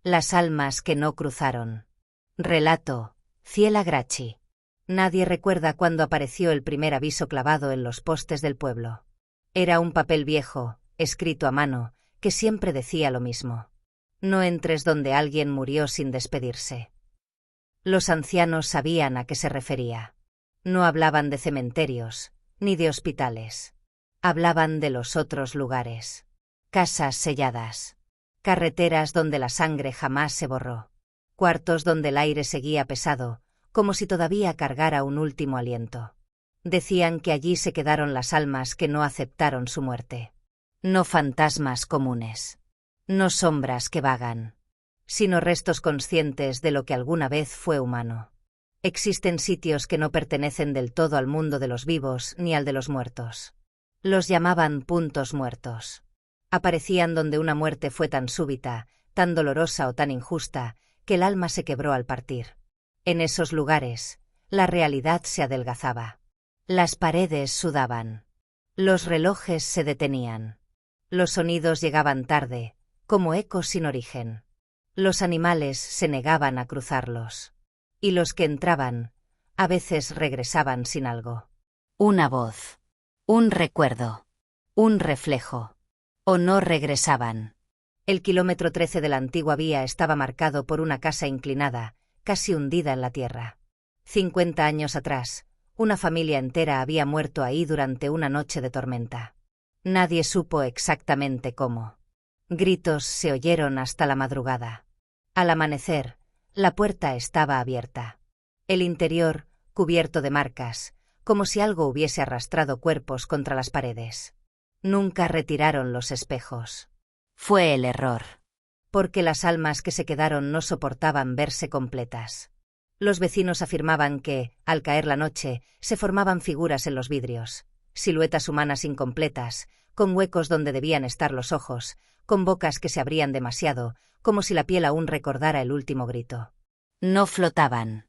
Las almas que no cruzaron. Relato, Ciela Gracchi. Nadie recuerda cuándo apareció el primer aviso clavado en los postes del pueblo. Era un papel viejo, escrito a mano, que siempre decía lo mismo. No entres donde alguien murió sin despedirse. Los ancianos sabían a qué se refería. No hablaban de cementerios, ni de hospitales. Hablaban de los otros lugares. Casas selladas. Carreteras donde la sangre jamás se borró. Cuartos donde el aire seguía pesado, como si todavía cargara un último aliento. Decían que allí se quedaron las almas que no aceptaron su muerte. No fantasmas comunes. No sombras que vagan. Sino restos conscientes de lo que alguna vez fue humano. Existen sitios que no pertenecen del todo al mundo de los vivos ni al de los muertos. Los llamaban puntos muertos. Aparecían donde una muerte fue tan súbita, tan dolorosa o tan injusta, que el alma se quebró al partir. En esos lugares, la realidad se adelgazaba. Las paredes sudaban. Los relojes se detenían. Los sonidos llegaban tarde, como ecos sin origen. Los animales se negaban a cruzarlos. Y los que entraban, a veces regresaban sin algo. Una voz. Un recuerdo. Un reflejo. O no regresaban. El kilómetro 13 de la antigua vía estaba marcado por una casa inclinada, casi hundida en la tierra. 50 años atrás, una familia entera había muerto ahí durante una noche de tormenta. Nadie supo exactamente cómo. Gritos se oyeron hasta la madrugada. Al amanecer, la puerta estaba abierta. El interior, cubierto de marcas, como si algo hubiese arrastrado cuerpos contra las paredes. Nunca retiraron los espejos. Fue el error. Porque las almas que se quedaron no soportaban verse completas. Los vecinos afirmaban que, al caer la noche, se formaban figuras en los vidrios, siluetas humanas incompletas, con huecos donde debían estar los ojos, con bocas que se abrían demasiado, como si la piel aún recordara el último grito. No flotaban.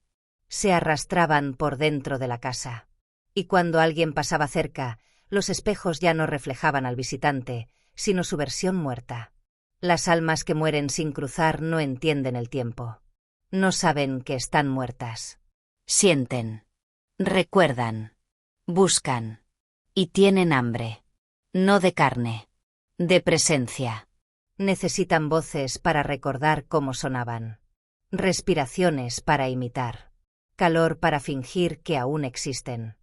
Se arrastraban por dentro de la casa. Y cuando alguien pasaba cerca, los espejos ya no reflejaban al visitante, sino su versión muerta. Las almas que mueren sin cruzar no entienden el tiempo. No saben que están muertas. Sienten. Recuerdan. Buscan. Y tienen hambre. No de carne. De presencia. Necesitan voces para recordar cómo sonaban. Respiraciones para imitar. Calor para fingir que aún existen.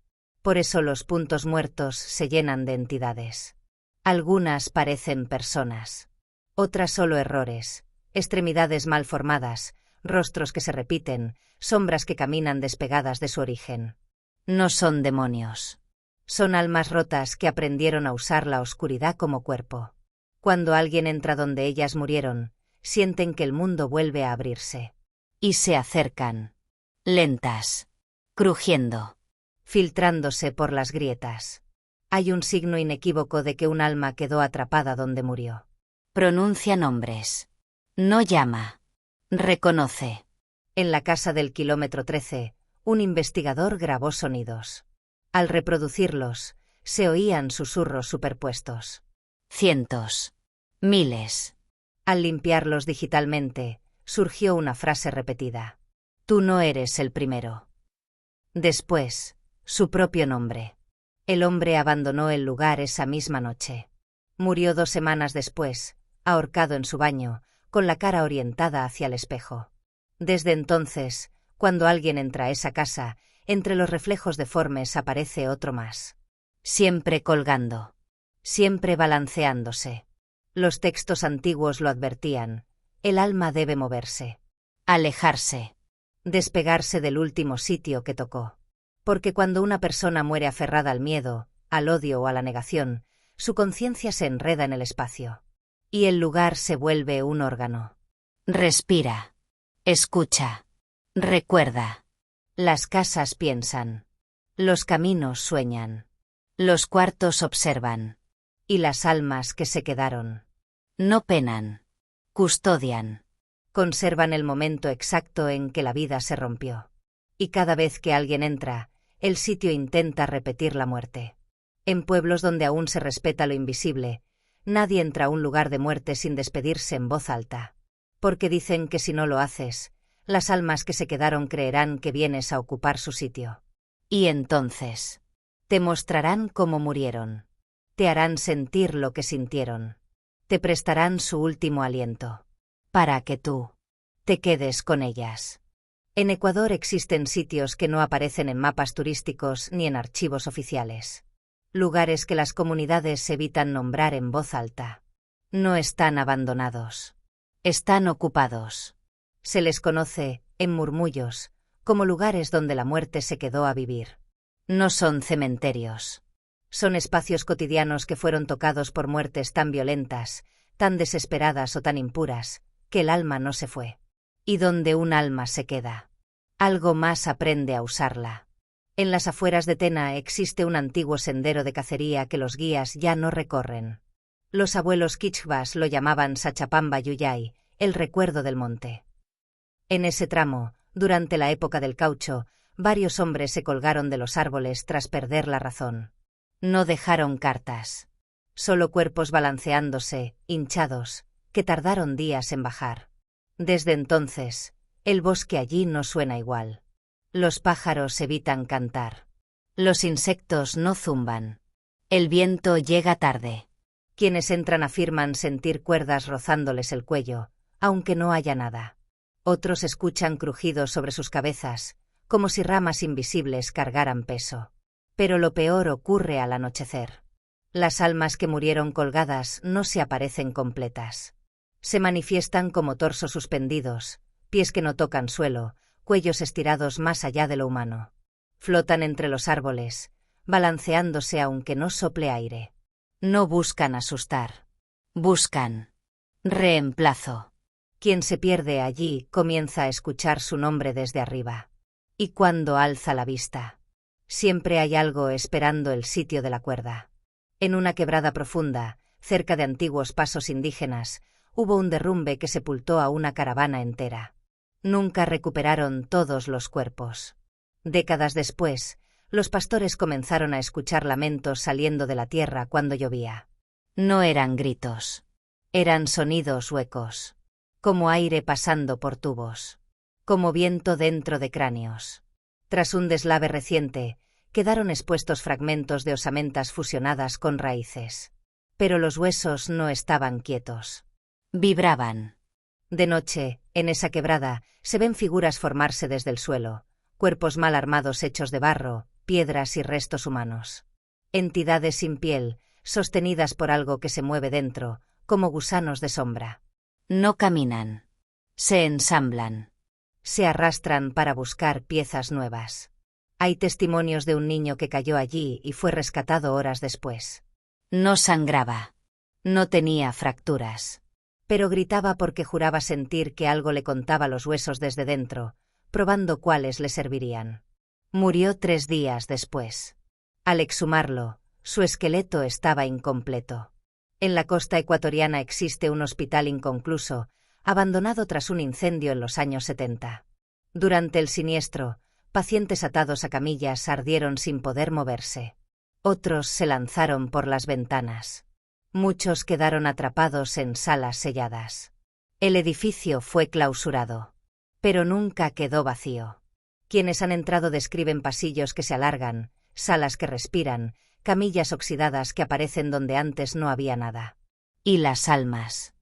Por eso los puntos muertos se llenan de entidades. Algunas parecen personas. Otras solo errores, extremidades mal formadas, rostros que se repiten, sombras que caminan despegadas de su origen. No son demonios. Son almas rotas que aprendieron a usar la oscuridad como cuerpo. Cuando alguien entra donde ellas murieron, sienten que el mundo vuelve a abrirse. Y se acercan. Lentas. Crujiendo. Filtrándose por las grietas. Hay un signo inequívoco de que un alma quedó atrapada donde murió. Pronuncia nombres. No llama. Reconoce. En la casa del kilómetro 13, un investigador grabó sonidos. Al reproducirlos, se oían susurros superpuestos. Cientos. Miles. Al limpiarlos digitalmente, surgió una frase repetida. Tú no eres el primero. Después, su propio nombre. El hombre abandonó el lugar esa misma noche. Murió 2 semanas después, ahorcado en su baño, con la cara orientada hacia el espejo. Desde entonces, cuando alguien entra a esa casa, entre los reflejos deformes aparece otro más. Siempre colgando. Siempre balanceándose. Los textos antiguos lo advertían. El alma debe moverse. Alejarse. Despegarse del último sitio que tocó. Porque cuando una persona muere aferrada al miedo, al odio o a la negación, su conciencia se enreda en el espacio. Y el lugar se vuelve un órgano. Respira. Escucha. Recuerda. Las casas piensan. Los caminos sueñan. Los cuartos observan. Y las almas que se quedaron. No penan. Custodian. Conservan el momento exacto en que la vida se rompió. Y cada vez que alguien entra, el sitio intenta repetir la muerte. En pueblos donde aún se respeta lo invisible, nadie entra a un lugar de muerte sin despedirse en voz alta. Porque dicen que si no lo haces, las almas que se quedaron creerán que vienes a ocupar su sitio. Y entonces te mostrarán cómo murieron. Te harán sentir lo que sintieron. Te prestarán su último aliento. Para que tú te quedes con ellas. En Ecuador existen sitios que no aparecen en mapas turísticos ni en archivos oficiales. Lugares que las comunidades evitan nombrar en voz alta. No están abandonados. Están ocupados. Se les conoce, en murmullos, como lugares donde la muerte se quedó a vivir. No son cementerios. Son espacios cotidianos que fueron tocados por muertes tan violentas, tan desesperadas o tan impuras, que el alma no se fue. Y donde un alma se queda, algo más aprende a usarla. En las afueras de Tena existe un antiguo sendero de cacería que los guías ya no recorren. Los abuelos quichuas lo llamaban Sachapamba Yuyay, el recuerdo del monte. En ese tramo, durante la época del caucho, varios hombres se colgaron de los árboles tras perder la razón. No dejaron cartas. Solo cuerpos balanceándose, hinchados, que tardaron días en bajar. Desde entonces, el bosque allí no suena igual. Los pájaros evitan cantar. Los insectos no zumban. El viento llega tarde. Quienes entran afirman sentir cuerdas rozándoles el cuello, aunque no haya nada. Otros escuchan crujidos sobre sus cabezas, como si ramas invisibles cargaran peso. Pero lo peor ocurre al anochecer. Las almas que murieron colgadas no se aparecen completas. Se manifiestan como torsos suspendidos, pies que no tocan suelo, cuellos estirados más allá de lo humano. Flotan entre los árboles, balanceándose aunque no sople aire. No buscan asustar. Buscan reemplazo. Quien se pierde allí comienza a escuchar su nombre desde arriba. Y cuando alza la vista, siempre hay algo esperando el sitio de la cuerda. En una quebrada profunda, cerca de antiguos pasos indígenas, hubo un derrumbe que sepultó a una caravana entera. Nunca recuperaron todos los cuerpos. Décadas después, los pastores comenzaron a escuchar lamentos saliendo de la tierra cuando llovía. No eran gritos. Eran sonidos huecos. Como aire pasando por tubos. Como viento dentro de cráneos. Tras un deslave reciente, quedaron expuestos fragmentos de osamentas fusionadas con raíces. Pero los huesos no estaban quietos. Vibraban. De noche, en esa quebrada, se ven figuras formarse desde el suelo, cuerpos mal armados hechos de barro, piedras y restos humanos. Entidades sin piel, sostenidas por algo que se mueve dentro, como gusanos de sombra. No caminan. Se ensamblan. Se arrastran para buscar piezas nuevas. Hay testimonios de un niño que cayó allí y fue rescatado horas después. No sangraba. No tenía fracturas. Pero gritaba porque juraba sentir que algo le contaba los huesos desde dentro, probando cuáles le servirían. Murió 3 días después. Al exhumarlo, su esqueleto estaba incompleto. En la costa ecuatoriana existe un hospital inconcluso, abandonado tras un incendio en los años 70. Durante el siniestro, pacientes atados a camillas ardieron sin poder moverse. Otros se lanzaron por las ventanas. Muchos quedaron atrapados en salas selladas. El edificio fue clausurado. Pero nunca quedó vacío. Quienes han entrado describen pasillos que se alargan, salas que respiran, camillas oxidadas que aparecen donde antes no había nada. Y las almas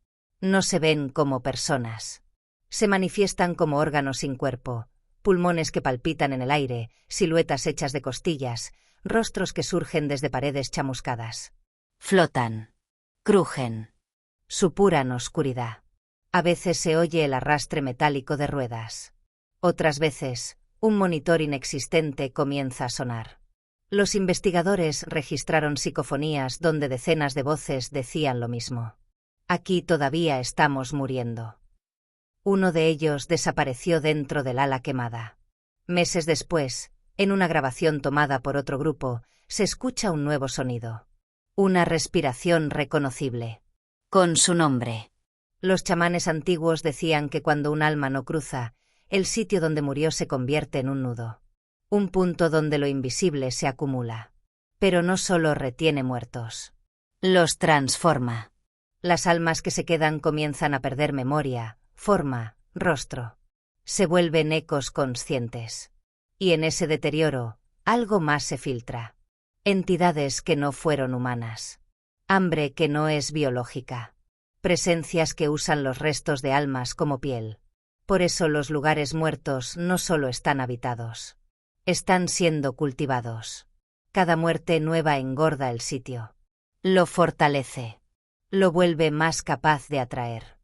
no se ven como personas. Se manifiestan como órganos sin cuerpo, pulmones que palpitan en el aire, siluetas hechas de costillas, rostros que surgen desde paredes chamuscadas. Flotan. Crujen. Supuran oscuridad. A veces se oye el arrastre metálico de ruedas. Otras veces, un monitor inexistente comienza a sonar. Los investigadores registraron psicofonías donde decenas de voces decían lo mismo. Aquí todavía estamos muriendo. Uno de ellos desapareció dentro del ala quemada. Meses después, en una grabación tomada por otro grupo, se escucha un nuevo sonido. Una respiración reconocible. Con su nombre. Los chamanes antiguos decían que cuando un alma no cruza, el sitio donde murió se convierte en un nudo. Un punto donde lo invisible se acumula. Pero no solo retiene muertos. Los transforma. Las almas que se quedan comienzan a perder memoria, forma, rostro. Se vuelven ecos conscientes. Y en ese deterioro, algo más se filtra. Entidades que no fueron humanas. Hambre que no es biológica. Presencias que usan los restos de almas como piel. Por eso los lugares muertos no solo están habitados. Están siendo cultivados. Cada muerte nueva engorda el sitio. Lo fortalece. Lo vuelve más capaz de atraer.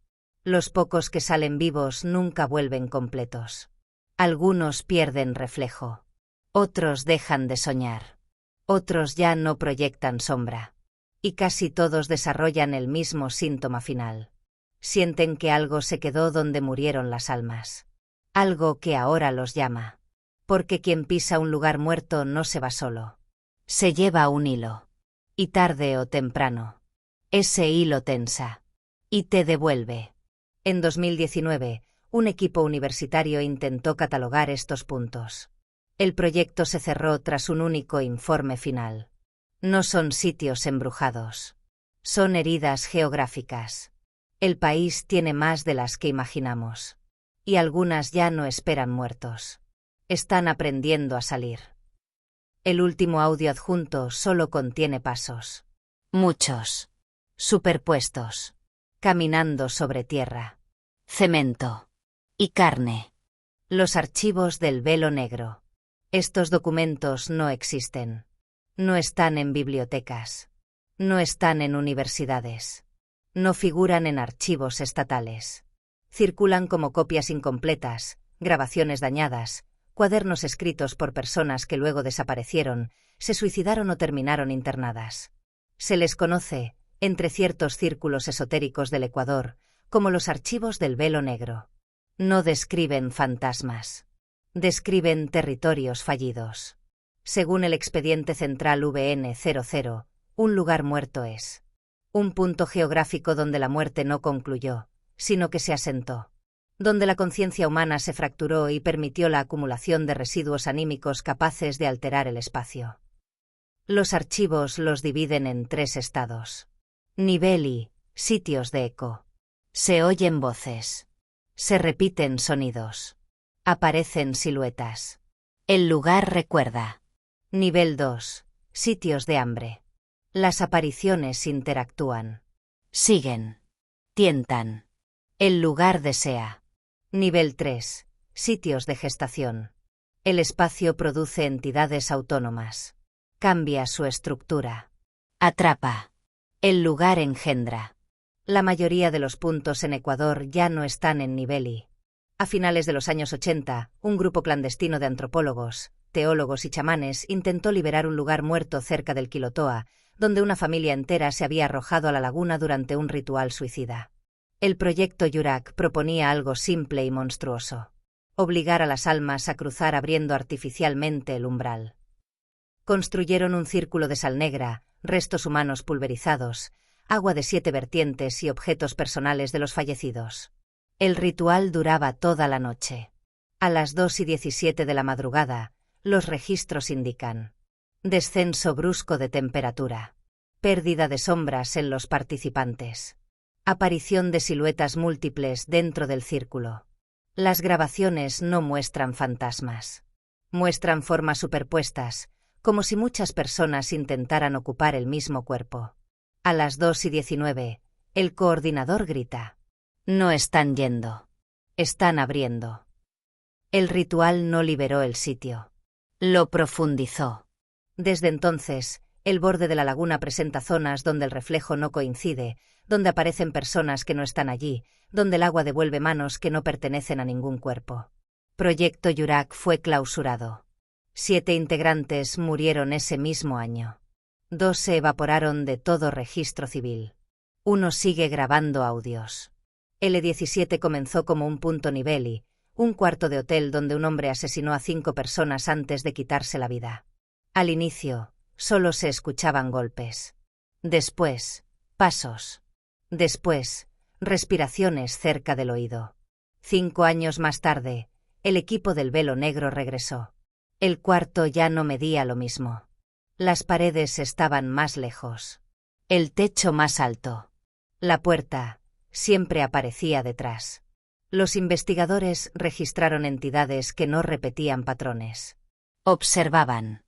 Los pocos que salen vivos nunca vuelven completos. Algunos pierden reflejo. Otros dejan de soñar. Otros ya no proyectan sombra. Y casi todos desarrollan el mismo síntoma final. Sienten que algo se quedó donde murieron las almas. Algo que ahora los llama. Porque quien pisa un lugar muerto no se va solo. Se lleva un hilo. Y tarde o temprano. Ese hilo tensa. Y te devuelve. En 2019, un equipo universitario intentó catalogar estos puntos. El proyecto se cerró tras un único informe final. No son sitios embrujados. Son heridas geográficas. El país tiene más de las que imaginamos. Y algunas ya no esperan muertos. Están aprendiendo a salir. El último audio adjunto solo contiene pasos. Muchos. Superpuestos. Caminando sobre tierra. Cemento. Y carne. Los archivos del velo negro. Estos documentos no existen. No están en bibliotecas. No están en universidades. No figuran en archivos estatales. Circulan como copias incompletas, grabaciones dañadas, cuadernos escritos por personas que luego desaparecieron, se suicidaron o terminaron internadas. Se les conoce, entre ciertos círculos esotéricos del Ecuador, como los archivos del velo negro. No describen fantasmas. Describen territorios fallidos. Según el expediente central VN00, un lugar muerto es un punto geográfico donde la muerte no concluyó, sino que se asentó. Donde la conciencia humana se fracturó y permitió la acumulación de residuos anímicos capaces de alterar el espacio. Los archivos los dividen en 3 estados. Nivel I, sitios de eco. Se oyen voces. Se repiten sonidos. Aparecen siluetas. El lugar recuerda. Nivel 2, sitios de hambre. Las apariciones interactúan. Siguen. Tientan. El lugar desea. Nivel 3, sitios de gestación. El espacio produce entidades autónomas. Cambia su estructura. Atrapa. El lugar engendra. La mayoría de los puntos en Ecuador ya no están en nivel I. A finales de los años 80, un grupo clandestino de antropólogos, teólogos y chamanes intentó liberar un lugar muerto cerca del Quilotoa, donde una familia entera se había arrojado a la laguna durante un ritual suicida. El proyecto Yurak proponía algo simple y monstruoso: obligar a las almas a cruzar abriendo artificialmente el umbral. Construyeron un círculo de sal negra, restos humanos pulverizados, agua de 7 vertientes y objetos personales de los fallecidos. El ritual duraba toda la noche. A las 2:17 de la madrugada, los registros indican: descenso brusco de temperatura. Pérdida de sombras en los participantes. Aparición de siluetas múltiples dentro del círculo. Las grabaciones no muestran fantasmas. Muestran formas superpuestas, como si muchas personas intentaran ocupar el mismo cuerpo. A las 2:19, el coordinador grita: no están yendo. Están abriendo. El ritual no liberó el sitio. Lo profundizó. Desde entonces, el borde de la laguna presenta zonas donde el reflejo no coincide, donde aparecen personas que no están allí, donde el agua devuelve manos que no pertenecen a ningún cuerpo. Proyecto Yurak fue clausurado. 7 integrantes murieron ese mismo año. 2 se evaporaron de todo registro civil. 1 sigue grabando audios. L17 comenzó como un punto nivel I, un cuarto de hotel donde un hombre asesinó a 5 personas antes de quitarse la vida. Al inicio, solo se escuchaban golpes. Después, pasos. Después, respiraciones cerca del oído. 5 años más tarde, el equipo del velo negro regresó. El cuarto ya no medía lo mismo. Las paredes estaban más lejos. El techo más alto. La puerta siempre aparecía detrás. Los investigadores registraron entidades que no repetían patrones. Observaban.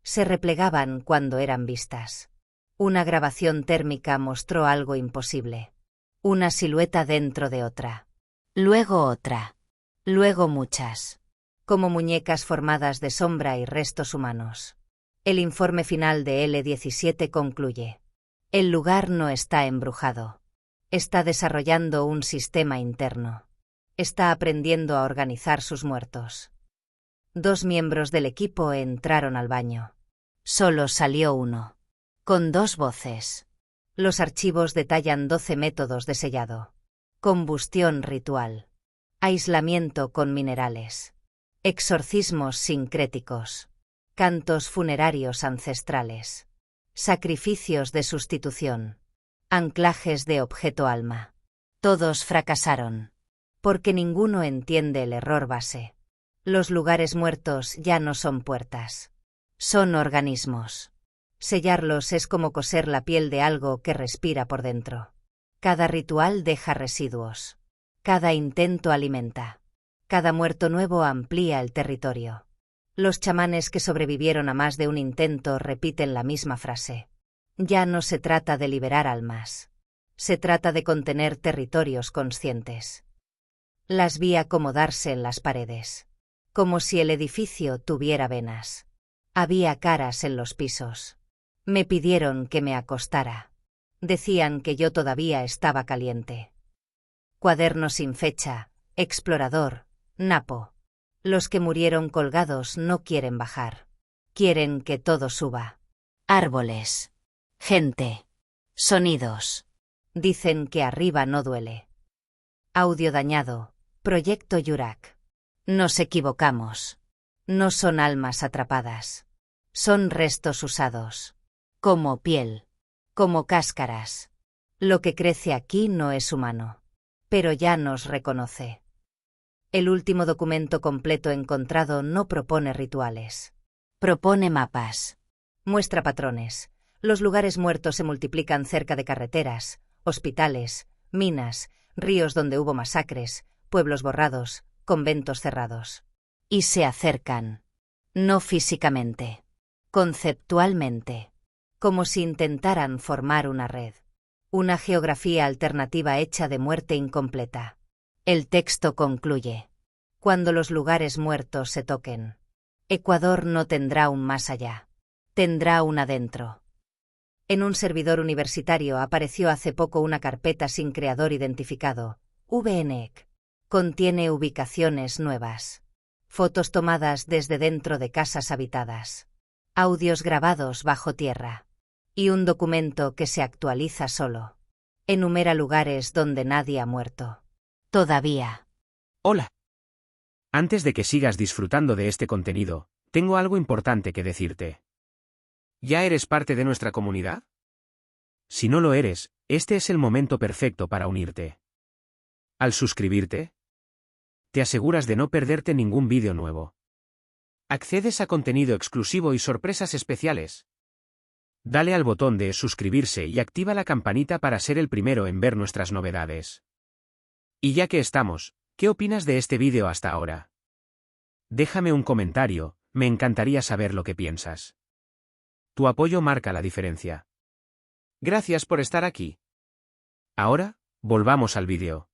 Se replegaban cuando eran vistas. Una grabación térmica mostró algo imposible. Una silueta dentro de otra. Luego otra. Luego muchas. Como muñecas formadas de sombra y restos humanos. El informe final de L-17 concluye. El lugar no está embrujado. Está desarrollando un sistema interno. Está aprendiendo a organizar sus muertos. 2 miembros del equipo entraron al baño. Solo salió uno. Con 2 voces. Los archivos detallan 12 métodos de sellado. Combustión ritual. Aislamiento con minerales. Exorcismos sincréticos. Cantos funerarios ancestrales. Sacrificios de sustitución. Anclajes de objeto-alma. Todos fracasaron. Porque ninguno entiende el error base. Los lugares muertos ya no son puertas. Son organismos. Sellarlos es como coser la piel de algo que respira por dentro. Cada ritual deja residuos. Cada intento alimenta. Cada muerto nuevo amplía el territorio. Los chamanes que sobrevivieron a más de un intento repiten la misma frase. Ya no se trata de liberar almas. Se trata de contener territorios conscientes. Las vi acomodarse en las paredes. Como si el edificio tuviera venas. Había caras en los pisos. Me pidieron que me acostara. Decían que yo todavía estaba caliente. Cuaderno sin fecha, explorador, Napo. Los que murieron colgados no quieren bajar. Quieren que todo suba. Árboles. Gente. Sonidos. Dicen que arriba no duele. Audio dañado. Proyecto Yurak. Nos equivocamos. No son almas atrapadas. Son restos usados. Como piel. Como cáscaras. Lo que crece aquí no es humano. Pero ya nos reconoce. El último documento completo encontrado no propone rituales. Propone mapas. Muestra patrones. Los lugares muertos se multiplican cerca de carreteras, hospitales, minas, ríos donde hubo masacres, pueblos borrados, conventos cerrados. Y se acercan. No físicamente. Conceptualmente. Como si intentaran formar una red. Una geografía alternativa hecha de muerte incompleta. El texto concluye. Cuando los lugares muertos se toquen. Ecuador no tendrá un más allá. Tendrá un adentro. En un servidor universitario apareció hace poco una carpeta sin creador identificado, VNEC. Contiene ubicaciones nuevas. Fotos tomadas desde dentro de casas habitadas. Audios grabados bajo tierra. Y un documento que se actualiza solo. Enumera lugares donde nadie ha muerto. Todavía. Hola. Antes de que sigas disfrutando de este contenido, tengo algo importante que decirte. ¿Ya eres parte de nuestra comunidad? Si no lo eres, este es el momento perfecto para unirte. Al suscribirte, te aseguras de no perderte ningún vídeo nuevo. Accedes a contenido exclusivo y sorpresas especiales. Dale al botón de suscribirse y activa la campanita para ser el primero en ver nuestras novedades. Y ya que estamos, ¿qué opinas de este vídeo hasta ahora? Déjame un comentario, me encantaría saber lo que piensas. Tu apoyo marca la diferencia. Gracias por estar aquí. Ahora, volvamos al vídeo.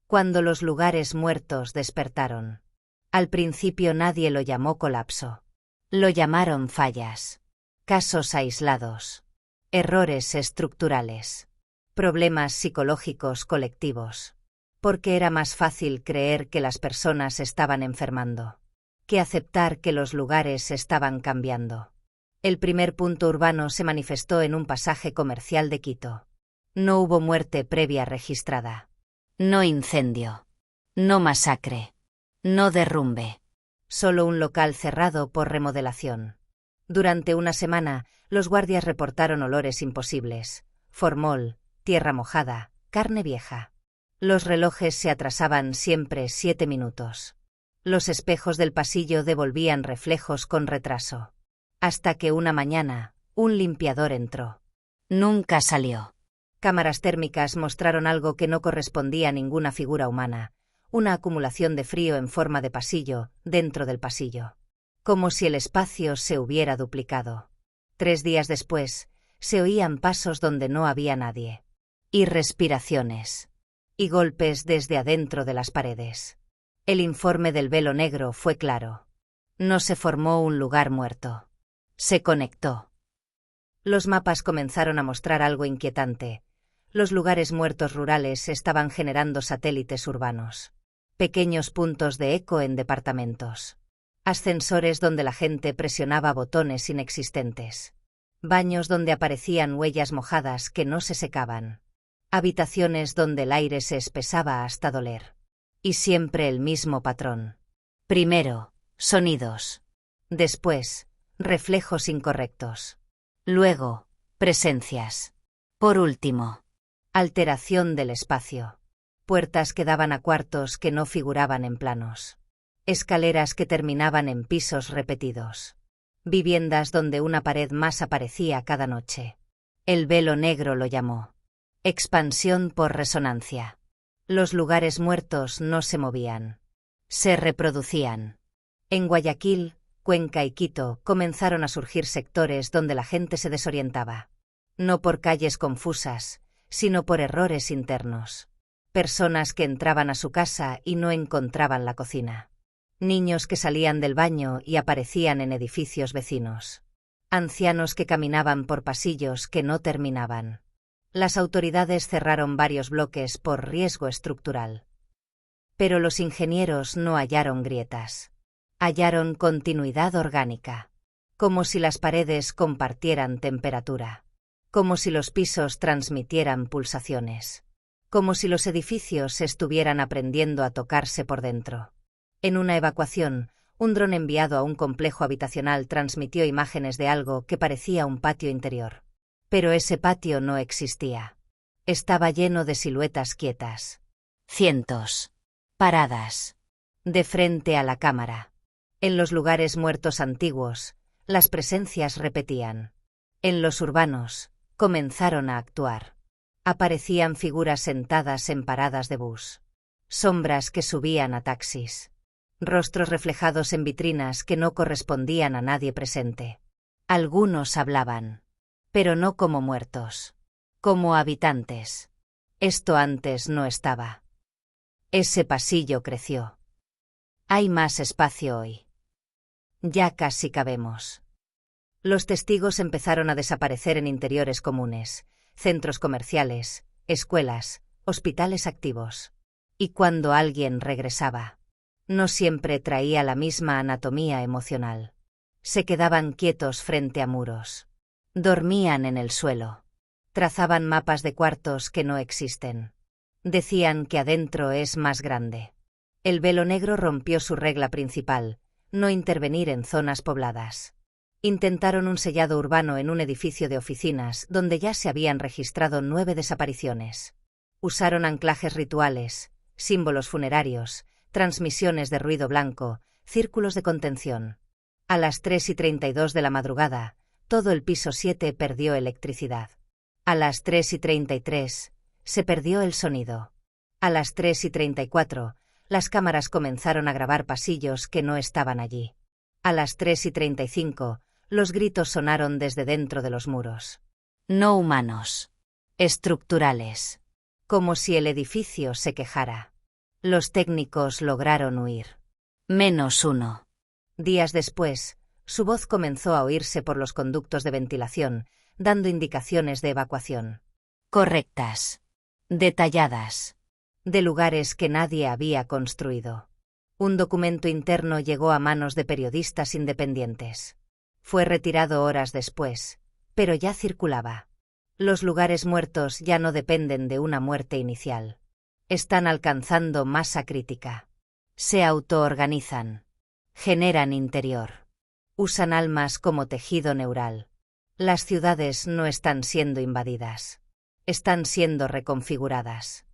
Cuando los lugares muertos despertaron. Al principio nadie lo llamó colapso. Lo llamaron fallas. Casos aislados. Errores estructurales. Problemas psicológicos colectivos. Porque era más fácil creer que las personas estaban enfermando. Que aceptar que los lugares estaban cambiando. El primer punto urbano se manifestó en un pasaje comercial de Quito. No hubo muerte previa registrada. No incendio. No masacre. No derrumbe. Solo un local cerrado por remodelación. Durante una semana, los guardias reportaron olores imposibles. Formol, tierra mojada, carne vieja. Los relojes se atrasaban siempre 7 minutos. Los espejos del pasillo devolvían reflejos con retraso. Hasta que una mañana, un limpiador entró. Nunca salió. Cámaras térmicas mostraron algo que no correspondía a ninguna figura humana. una acumulación de frío en forma de pasillo, dentro del pasillo. Como si el espacio se hubiera duplicado. 3 días después, se oían pasos donde no había nadie. Y respiraciones. Y golpes desde adentro de las paredes. El informe del velo negro fue claro. No se formó un lugar muerto. Se conectó. Los mapas comenzaron a mostrar algo inquietante. Los lugares muertos rurales estaban generando satélites urbanos. Pequeños puntos de eco en departamentos. Ascensores donde la gente presionaba botones inexistentes. Baños donde aparecían huellas mojadas que no se secaban. Habitaciones donde el aire se espesaba hasta doler. Y siempre el mismo patrón. Primero, sonidos. Después, reflejos incorrectos. Luego, presencias. Por último, alteración del espacio. Puertas que daban a cuartos que no figuraban en planos. Escaleras que terminaban en pisos repetidos. Viviendas donde una pared más aparecía cada noche. El velo negro lo llamó. Expansión por resonancia. Los lugares muertos no se movían. Se reproducían. En Guayaquil, Cuenca y Quito comenzaron a surgir sectores donde la gente se desorientaba. No por calles confusas, sino por errores internos. Personas que entraban a su casa y no encontraban la cocina. Niños que salían del baño y aparecían en edificios vecinos. Ancianos que caminaban por pasillos que no terminaban. Las autoridades cerraron varios bloques por riesgo estructural. Pero los ingenieros no hallaron grietas. Hallaron continuidad orgánica. Como si las paredes compartieran temperatura. Como si los pisos transmitieran pulsaciones. Como si los edificios estuvieran aprendiendo a tocarse por dentro. En una evacuación, un dron enviado a un complejo habitacional transmitió imágenes de algo que parecía un patio interior. Pero ese patio no existía. Estaba lleno de siluetas quietas. Cientos. Paradas. De frente a la cámara. En los lugares muertos antiguos, las presencias repetían. En los urbanos, comenzaron a actuar. Aparecían figuras sentadas en paradas de bus. Sombras que subían a taxis. Rostros reflejados en vitrinas que no correspondían a nadie presente. Algunos hablaban. Pero no como muertos. Como habitantes. Esto antes no estaba. Ese pasillo creció. Hay más espacio hoy. Ya casi cabemos. Los testigos empezaron a desaparecer en interiores comunes, centros comerciales, escuelas, hospitales activos. Y cuando alguien regresaba, no siempre traía la misma anatomía emocional. Se quedaban quietos frente a muros. Dormían en el suelo. Trazaban mapas de cuartos que no existen. Decían que adentro es más grande. El velo negro rompió su regla principal, no intervenir en zonas pobladas. Intentaron un sellado urbano en un edificio de oficinas donde ya se habían registrado 9 desapariciones. Usaron anclajes rituales, símbolos funerarios, transmisiones de ruido blanco, círculos de contención. A las 3:32 de la madrugada, todo el piso 7 perdió electricidad. A las 3:33, se perdió el sonido. A las 3:34, las cámaras comenzaron a grabar pasillos que no estaban allí. A las 3:35, los gritos sonaron desde dentro de los muros. No humanos. Estructurales. Como si el edificio se quejara. Los técnicos lograron huir. -1. Días después, su voz comenzó a oírse por los conductos de ventilación, dando indicaciones de evacuación. Correctas. Detalladas. De lugares que nadie había construido. Un documento interno llegó a manos de periodistas independientes. Fue retirado horas después, pero ya circulaba. Los lugares muertos ya no dependen de una muerte inicial. Están alcanzando masa crítica. Se autoorganizan. Generan interior. Usan almas como tejido neural. Las ciudades no están siendo invadidas. Están siendo reconfiguradas.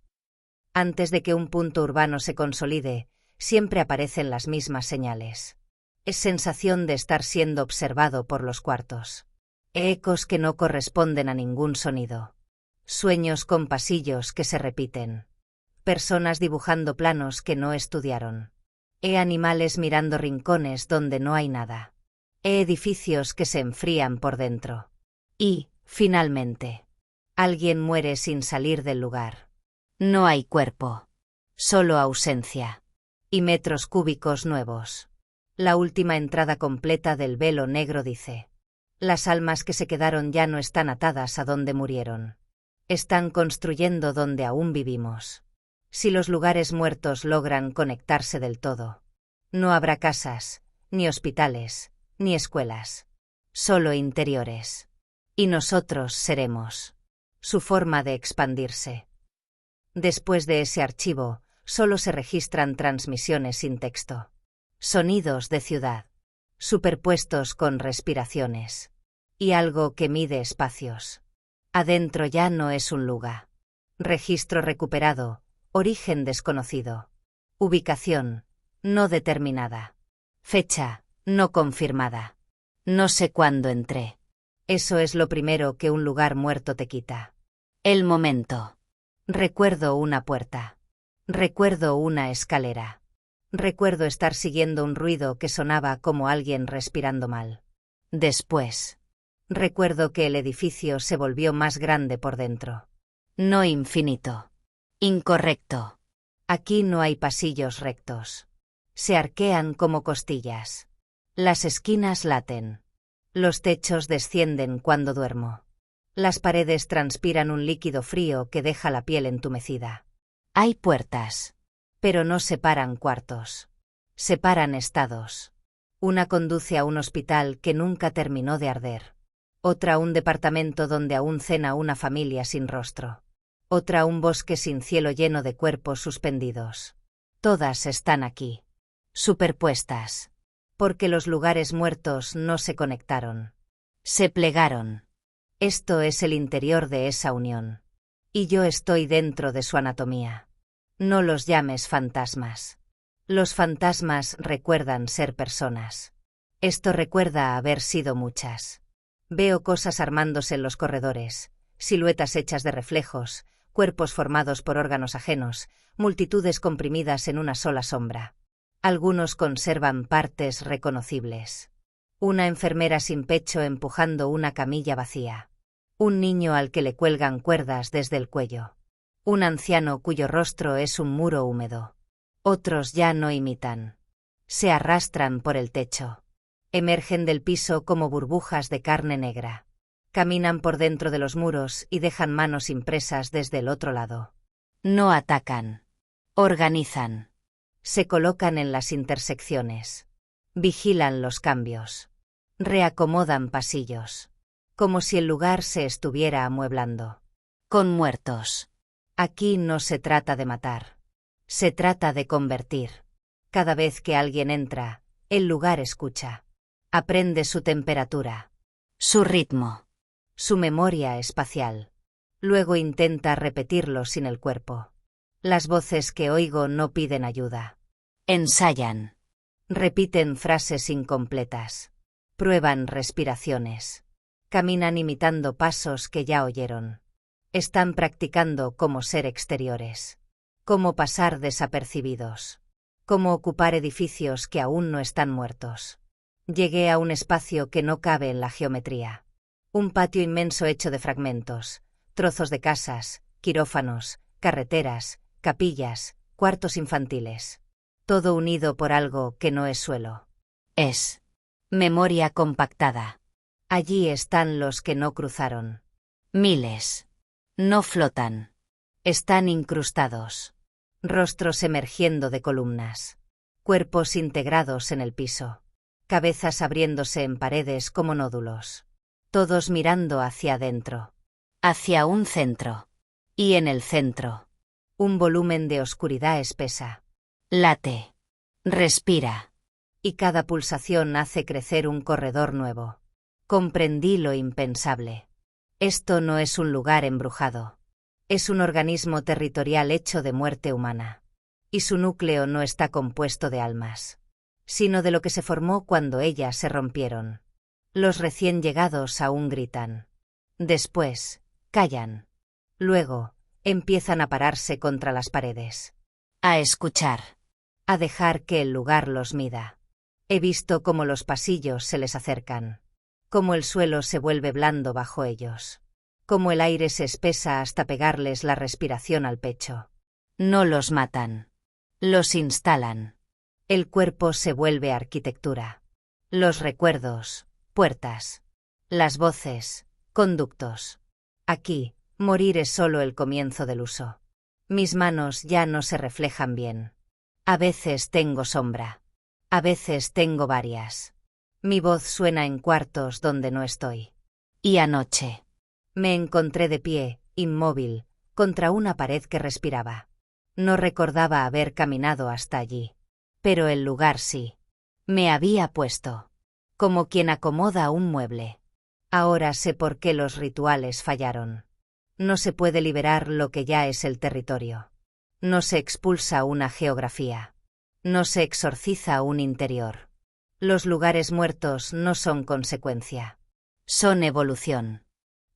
Antes de que un punto urbano se consolide, siempre aparecen las mismas señales. Es sensación de estar siendo observado por los cuartos. Ecos que no corresponden a ningún sonido. Sueños con pasillos que se repiten. Personas dibujando planos que no estudiaron. Animales mirando rincones donde no hay nada. Edificios que se enfrían por dentro. Y, finalmente, alguien muere sin salir del lugar. No hay cuerpo. Solo ausencia. Y metros cúbicos nuevos. La última entrada completa del velo negro dice: las almas que se quedaron ya no están atadas a donde murieron. Están construyendo donde aún vivimos. Si los lugares muertos logran conectarse del todo, no habrá casas, ni hospitales, ni escuelas. Solo interiores. Y nosotros seremos su forma de expandirse. Después de ese archivo, solo se registran transmisiones sin texto. Sonidos de ciudad, superpuestos con respiraciones. Y algo que mide espacios. Adentro ya no es un lugar. Registro recuperado, origen desconocido. Ubicación, no determinada. Fecha, no confirmada. No sé cuándo entré. Eso es lo primero que un lugar muerto te quita. El momento. Recuerdo una puerta. Recuerdo una escalera. Recuerdo estar siguiendo un ruido que sonaba como alguien respirando mal. Después, recuerdo que el edificio se volvió más grande por dentro. No infinito. Incorrecto. Aquí no hay pasillos rectos. Se arquean como costillas. Las esquinas laten. Los techos descienden cuando duermo. Las paredes transpiran un líquido frío que deja la piel entumecida. Hay puertas. Pero no separan cuartos. Separan estados. Una conduce a un hospital que nunca terminó de arder. Otra a un departamento donde aún cena una familia sin rostro. Otra a un bosque sin cielo lleno de cuerpos suspendidos. Todas están aquí. Superpuestas. Porque los lugares muertos no se conectaron. Se plegaron. Esto es el interior de esa unión. Y yo estoy dentro de su anatomía. No los llames fantasmas. Los fantasmas recuerdan ser personas. Esto recuerda haber sido muchas. Veo cosas armándose en los corredores, siluetas hechas de reflejos, cuerpos formados por órganos ajenos, multitudes comprimidas en una sola sombra. Algunos conservan partes reconocibles. Una enfermera sin pecho empujando una camilla vacía. Un niño al que le cuelgan cuerdas desde el cuello. Un anciano cuyo rostro es un muro húmedo. Otros ya no imitan. Se arrastran por el techo. Emergen del piso como burbujas de carne negra. Caminan por dentro de los muros y dejan manos impresas desde el otro lado. No atacan. Organizan. Se colocan en las intersecciones. Vigilan los cambios. Reacomodan pasillos. Como si el lugar se estuviera amueblando. Con muertos. Aquí no se trata de matar. Se trata de convertir. Cada vez que alguien entra, el lugar escucha. Aprende su temperatura. Su ritmo. Su memoria espacial. Luego intenta repetirlo sin el cuerpo. Las voces que oigo no piden ayuda. Ensayan. Repiten frases incompletas. Prueban respiraciones. Caminan imitando pasos que ya oyeron. Están practicando cómo ser exteriores. Cómo pasar desapercibidos. Cómo ocupar edificios que aún no están muertos. Llegué a un espacio que no cabe en la geometría. Un patio inmenso hecho de fragmentos, trozos de casas, quirófanos, carreteras, capillas, cuartos infantiles. Todo unido por algo que no es suelo. Es memoria compactada. Allí están los que no cruzaron. Miles. No flotan. Están incrustados. Rostros emergiendo de columnas. Cuerpos integrados en el piso. Cabezas abriéndose en paredes como nódulos. Todos mirando hacia adentro. Hacia un centro. Y en el centro. Un volumen de oscuridad espesa. Late. Respira. Y cada pulsación hace crecer un corredor nuevo. Comprendí lo impensable. Esto no es un lugar embrujado. Es un organismo territorial hecho de muerte humana. Y su núcleo no está compuesto de almas, sino de lo que se formó cuando ellas se rompieron. Los recién llegados aún gritan. Después, callan. Luego, Empiezan a pararse contra las paredes. A escuchar. A dejar que el lugar los mida. He visto cómo los pasillos se les acercan. Cómo el suelo se vuelve blando bajo ellos. Cómo el aire se espesa hasta pegarles la respiración al pecho. No los matan. Los instalan. El cuerpo se vuelve arquitectura. Los recuerdos, puertas. Las voces, conductos. Aquí, morir es solo el comienzo del uso. Mis manos ya no se reflejan bien. A veces tengo sombra. A veces tengo varias. Mi voz suena en cuartos donde no estoy. Y anoche. Me encontré de pie, inmóvil, contra una pared que respiraba. No recordaba haber caminado hasta allí. Pero el lugar sí. Me había puesto. Como quien acomoda un mueble. Ahora sé por qué los rituales fallaron. No se puede liberar lo que ya es el territorio. No se expulsa una geografía. No se exorciza un interior. Los lugares muertos no son consecuencia. Son evolución.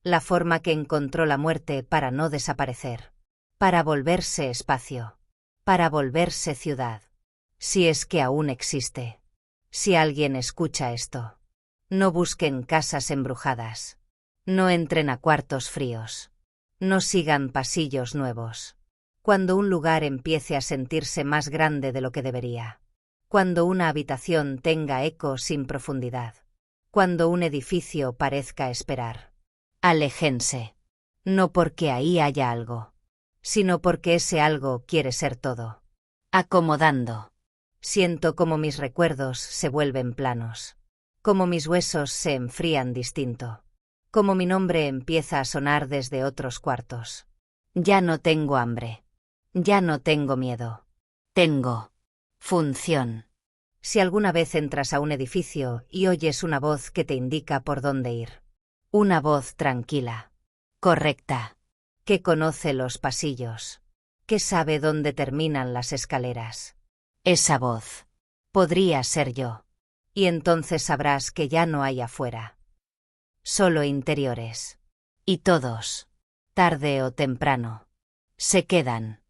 La forma que encontró la muerte para no desaparecer. Para volverse espacio. Para volverse ciudad. Si es que aún existe. Si alguien escucha esto. No busquen casas embrujadas. No entren a cuartos fríos. No sigan pasillos nuevos. Cuando un lugar empiece a sentirse más grande de lo que debería. Cuando una habitación tenga eco sin profundidad. Cuando un edificio parezca esperar. Aléjense. No porque ahí haya algo, sino porque ese algo quiere ser todo. Acomodando. Siento como mis recuerdos se vuelven planos. Como mis huesos se enfrían distinto. Como mi nombre empieza a sonar desde otros cuartos. Ya no tengo hambre. Ya no tengo miedo. Tengo función. Si alguna vez entras a un edificio y oyes una voz que te indica por dónde ir. Una voz tranquila. Correcta. Que conoce los pasillos. Que sabe dónde terminan las escaleras. Esa voz. Podría ser yo. Y entonces sabrás que ya no hay afuera. Solo interiores. Y todos, tarde o temprano, se quedan.